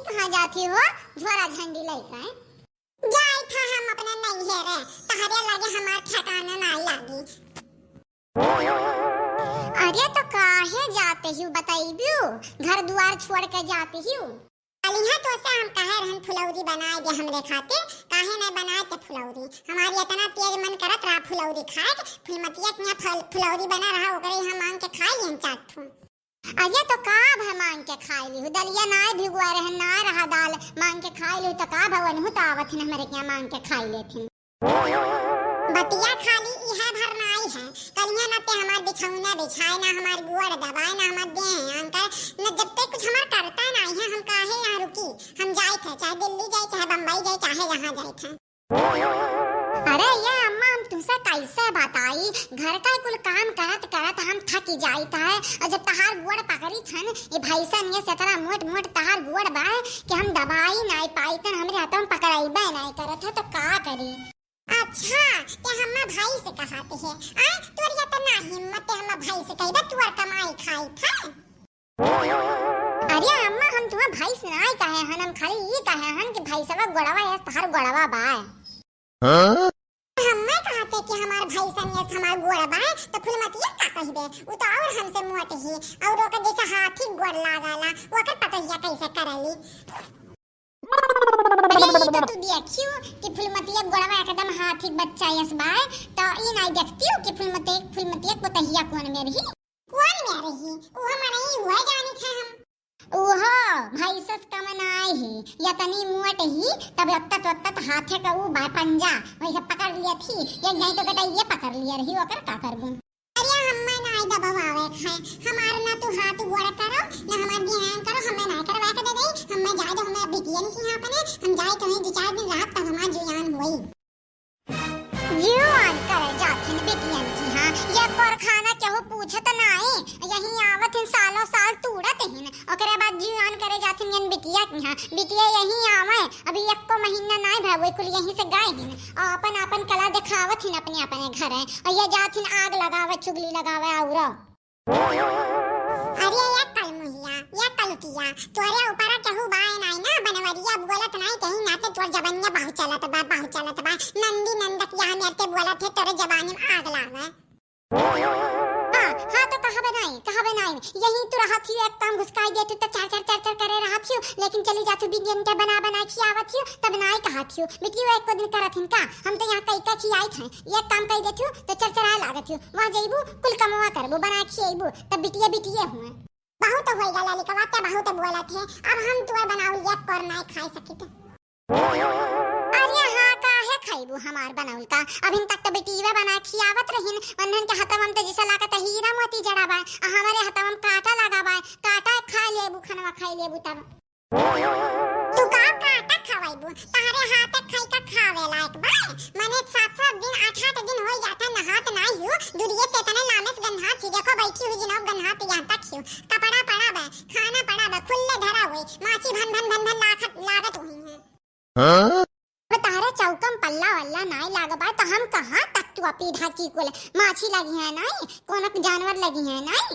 कहाँ जाती हो झोरा झंडी लेकर? जाए था हम अपने नैहरे तहरे लगे हमार ठिकाना ना लागी। अरे तो काहे जाते हो बताइबू? घर द्वार छोड़ के जाती हो? अलिहा तो से हम कहे रहन फुलौरी बनाए दे हमरे खातिर, काहे नहीं बनाए ते फुलौरी? हमारी इतना तेज मन करत रहा फुलौरी खाए के, फुलमतिया के यहाँ फुलौरी बना रहा ओकरे हम मांग के खाई लेन चाट ठो। अरे तो का मांग के खाई ली दलिया नाय भिगवा रहन ना रहा दाल मांग के खाई ली तो का भवन हो तावत न हमरे के मांग के खाई लेथिन। बतिया खाली इहे भर नाई है, कलिया न ते हमार बिछौना बिछाए ना हमार गुड़ दबाए ना हमार दे अंकर न जब तक कुछ हमार करता नहीं है हम काहे यहाँ रुकी? हम जाए थे चाहे दिल्ली जाए चाहे बम्बई जाए चाहे जहाँ जाए थे। अरे ये अम्मा हम तुमसे कैसे बताई घर का कुल काम करत करत हम थक जाई था और जब तहार गुड़ पकड़ी थन ये भैसन ये सतरा मोट मोट तहार गुड़ बा कि हम दबाई नहीं पाई तन हमरे हाथों में पकड़ाईबे नहीं करत है तो का करी? अच्छा ते हम्मा भाई से कहाते है आ तोर या त ना हिम्मत है हम्मा भाई से कहबे तोर कमाई खाई था। अरे अम्मा हम तुम्हारा भाई से नहीं कहे हन हम खाली ये कहे हन कि भाई सब गोड़वा है तहार गोड़वा बा। हम्मा कहते कि हमार भाई सन ये हमार गोड़ बा तो फुलमतिया का कहबे उ तो और हमसे मोट ही और ओकर जैसा हाथी गोड़ लगाला ओकर पतैया कैसे करली। तो तू देखियो कि फुलमतिया गोड़वा एकदम हाथी बच्चा यस बाय तो ई नहीं देखती हो कि फुलमतिया को तहिया कौन में रही? कौन में रही? वो हमारे ही हुआ जानी थे हम। ओहो भैंसस कम नाई ही या तनी मोट ही तब रत्तत हाथे का वो बाय पंजा वैसे पकड़ लिया थी ये नहीं तो बेटा ये पकड़ लिया रही ओकर का करबू? अरे हम्मा नाई दबावे खाए हमार ना तू हाथ गोड़ करो ना हमार ध्यान करो हमें ना करवा के दे दे हमें जाए दो हमें बिटिया नहीं यहाँ पे हम जाए तो 2-4 दिन रात तक हमार जुयान हुई। जुआन करे जाथिन बिटियन की हां ये पर खाना केहू पूछत नाई यही आवत इन सालों साल तूड़त हिन ओकरे बाद जुआन करे जाथिन यन बिटिया की हां बिटिया यही आवे अभी एक को महीना नाई भवे कुल यहीं से गए हिन और अपन अपन कला दिखावत हिन अपने अपने घरे और ये जाथिन आग लगावे चुगली लगावे औरो। अरे ये कल मुहिया ये कलतिया तोरे ऊपर केहू बाय नाई ना बनवरिया बोलत नाई कहीं ना ते तोर जबानिया बाहु चलत बा नंदी नंदक यहाँ मेरे बोलत है तोरे जबानी में आग लावे। हाँ तो कहा बनाई यही तो रहा थी एक काम घुसकाई देती तो चार करे रहा थी लेकिन चली जाती बिटियन के बना खियावत थी तब नाई कहा थी बिटिया एक को दिन करत हिन का हम तो यहाँ कई का खियाई थे एक काम कई देती तो चरचरा लागत थी वहाँ जइबू कुल कमवा करबू बना खियाइबू तब बिटिया हुए बहुत होई गला लिकवाते बहुत बोलत है अब हम तोर बनाउल एक कर नाई खाई सकित। अरे हाँ काहे खाइबू हमार बनाउल का अभी तक तो बेटीवा बना खियावत रहिन अनहन के हाथम हम तो जैसा लागत हीरा मोती जड़ाबा हमारे हाथम हम काटा लगाबा काटा खा लेबू खनवा खाई लेबू तब तू का काटा खवाइबू तारे हाथ खाई का खावे लायक बा माने 7-7 दिन 8-8 दिन होई जाता नहात नाही हूं दुरिये से तने लामेस गन्हा थी देखो बैठी हुई जिनाब गन्हा ते यहां तक हूं कपड़ा पड़ा बा खाना पड़ा बा खुले धरा हुई माछी भन लागत हुई है। हां तारे चौकम पल्ला वल्ला नाई लागबा तो हम कहां तक तू अपी ढाकी कुल माछी लगी है नाई कोनो जानवर लगी है नाई?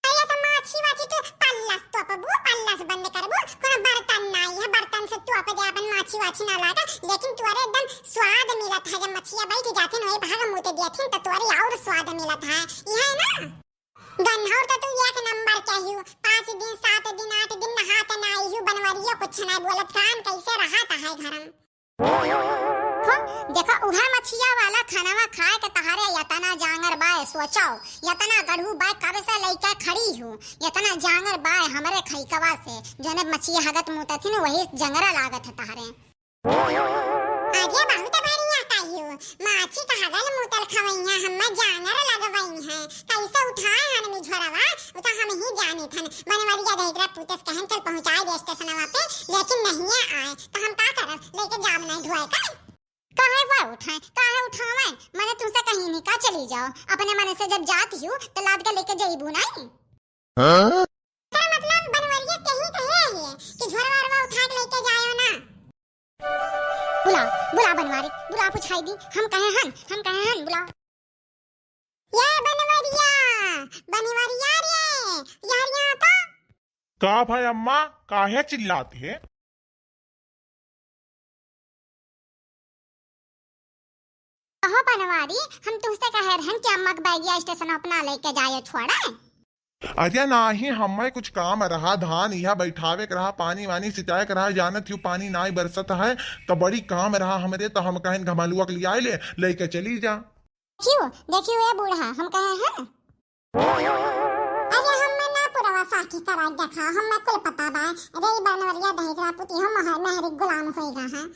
अरे तो माछी वाची तो पल्लस तो अपबू पल्लस बंद करबू कोनो बर्तन नाई है बर्तन से तू अपे अपन माछी वाची ना लागा लेकिन तोरे एकदम स्वाद मिलत है जब मछलियां बैठ जाती न भाग मुंह ते देथिन तो तोरे और स्वाद मिलत है ये है ना गन्हौर तो तू एक नंबर चाहिए 5 दिन 7 दिन 8 दिन नहात नाई हूं बनवरियो कुछ ना बोलत कान कैसे रहता है घरम। देखो उहा मछिया वाला खानावा खाए के तहारे यतना जांगर बाय सोचाओ यतना गढ़ू बाय कब से लइका खड़ी हूं यतना जांगर बाय हमरे खइकवा से जने मछिया हगत मुता थी न वही जंगरा लागत है तहारे। आगे बहुत बढ़िया काहियो माछी का हगल मुतल खवैया हम्मा जांगर लगवई है कैसे उठाए हन मी झोरवा उता हम ही जाने थन बनवरिया देगरा पुतस कहन चल पहुंचाए दे स्टेशनवा पे लेकिन नहीं आए तो हम का करब लेके जाम नहीं ढोए का काहे उठावे मैंने तुमसे कहीं नहीं का चली जाओ अपने मन से जब जाती हूँ तो लाद के लेके जाइबू नहीं। तेरा मतलब बनवरिया कहीं कहे है कि झोरवा उठा के लेके जायो ना बुला बनवारी बुला पूछाई दी हम कहे हन बुला ये बनवरिया रे यार यहाँ तो का भाई अम्मा काहे चिल्लाते है? कहो बनवारी, हम तुझसे कह रहे हैं कि अम्मा के बैगिया स्टेशन अपना लेके जाए छोड़ा। अरे नाही, हमें कुछ काम रहा, धान यह बैठावे के रहा, पानी वानी सिंचाई के रहा, जानत यू पानी नाई बरसत है तो बड़ी काम रहा हमरे, तो हम कहें घमालुआ के लिए ले लेके चली जा। क्यों देखियो ये बूढ़ा, हम कहे हैं अरे हम ना पुरवा साखी करा देखा, हम कुल पता बा रे बनवरिया दहेजरा पुती हम महरी गुलाम होएगा है।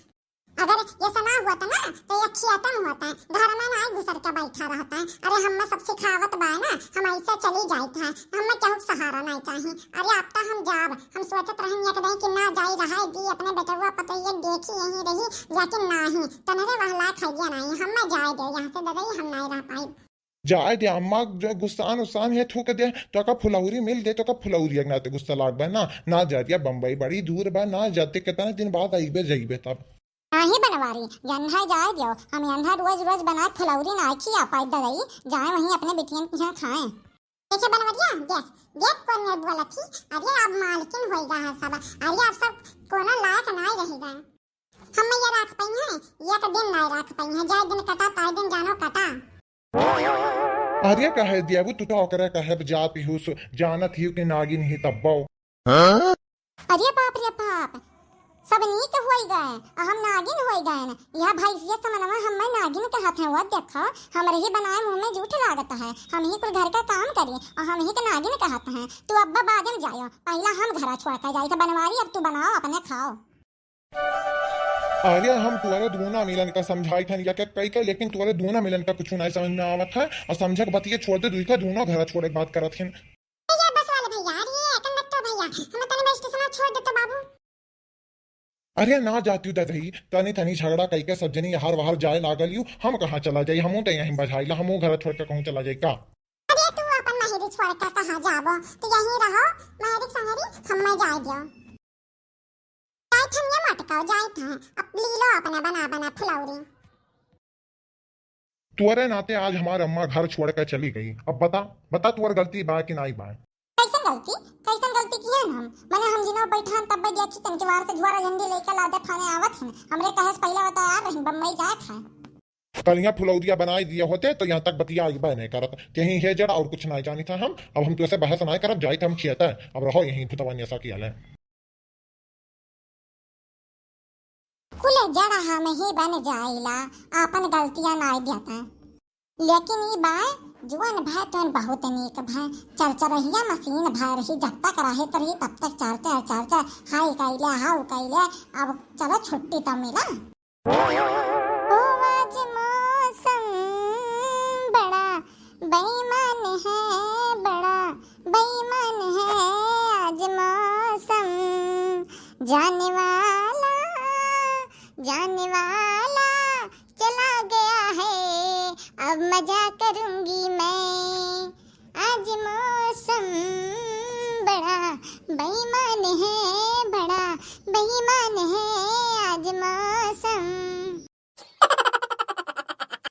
अगर ये सना हुआ था ना तो ये खियातन हुआ था, घर में ना घुसर के बैठा रहता है। अरे हम सब सिखावत बा ना, हम ऐसे चली जाई था, हम केहू सहारा नहीं चाहिए। अरे अब तक हम जाब, हम सोचत रही एकदम कि ना जाई रहा दी अपने बेटवा पतैया देखी यहीं रही, लेकिन नहीं तनरे वहला खइया नहीं, हम जाए दे यहाँ से ददई, हम नहीं रह पाई। जाए दे अम्मा, जो गुस्सान उसान है थूक दे तो का फुलौरी मिल दे तो का फुलौरी अगनाते गुस्सा लाग बा ना जा दिया बम्बई बड़ी दूर बा, ना जाते कितना दिन बाद आईबे जाइबे तब। नहीं बनवारी, यंधा जाए दियो, हम यंधा रोज रोज बना फुलौरी ना खिया पाई दरई, जाए वहीं अपने बिटियन के यहाँ खाएं। देखिए बनवरिया देख देख कौन ने बोला थी, अरे अब मालकिन होएगा है सब, अरे अब सब कोना लायक नहीं रहेगा। हम ये रख पाई है, ये का दिन नहीं रख पाई है, जाए दिन कटा ताए दिन जानो कटा। अरे कहे दिया वो तू तो करे कहे जाती हूँ जानत ही कि नागिन ही तब्बो। अरे बाप रे बाप, सब नीक होई गए, हम नागिन होई गए न। यह भैंसिया समनवा हम नागिन के हाथ में हुआ देखो, हमरे ही बनाए मुंह में जूठ लागत है, हम ही कुल घर का काम करी और हम ही के नागिन के हाथ हैं। तू अब्बा बाद में जायो, पहला हम घर छोड़ कर जाई। तो बनवारी अब तू बनाओ अपने खाओ। अरे हम तुम्हारे दूना मिलन का समझाई था या क्या कई का, लेकिन तुम्हारे दूना मिलन का कुछ नहीं समझ में आवत है और समझक बतिए छोड़ दे, दुई का दूना घर छोड़े बात करत हैं। ये बस वाले भैया, ये कंडक्टर भैया, हम तने स्टेशन छोड़ दे तो बाबू। अरे ना जाती दही तनी तनी झगड़ा कई के सब जनी हर बाहर जाए लागल यू, हम कहाँ चला जाई, हमू तो यहीं बजाई ला, हमू घर छोड़ के कहूँ चला जाई का। अरे तू अपन महरी छोड़ के कहाँ जाबो, तो यहीं रहो महरी संगरी, हम जाए दियो। जाई थन ये मटकाओ जाई था, अब ली लो अपने बना बना फुलौरी। तुअरे नाते आज हमारे अम्मा घर छोड़ कर चली गई, अब बता बता तुअर गलती बा कि नहीं बा। कैसन गलती किया हम, मैंने हम जिनो बैठान तब बे देखी तन के वार से झोरा झंडी लेकर लादे खाने आवत हैं, हमरे कहे पहले बता यार रही बम्बई जाए था। कल यहाँ फुलौरिया बनाई दिए होते तो यहाँ तक बतिया आई नहीं करत, यहीं है जड़ा और कुछ नहीं जानी था हम, अब हम तुझसे बहस नहीं करब, जाए हम खियाता है, अब रहो यहीं भुतवानी ऐसा किया ले। कुले जड़ा हम ही बन जाइला, आपन गलतियां नहीं देता, लेकिन ये बाय जुआन भाई तो बहुत नीक भाई, चरचरहिया मशीन भाई रही, जब तक रहे तरी तब तक चरचा हाई कैले हाउ कैले, अब चलो छुट्टी तो मिला। ओ आज मौसम बड़ा बेईमान है, बड़ा बेईमान है आज मौसम, जाने वाला चला गया है, अब मजा करूंगी मैं, आज मौसम बड़ा बेईमान है, बड़ा बेईमान है आज मौसम।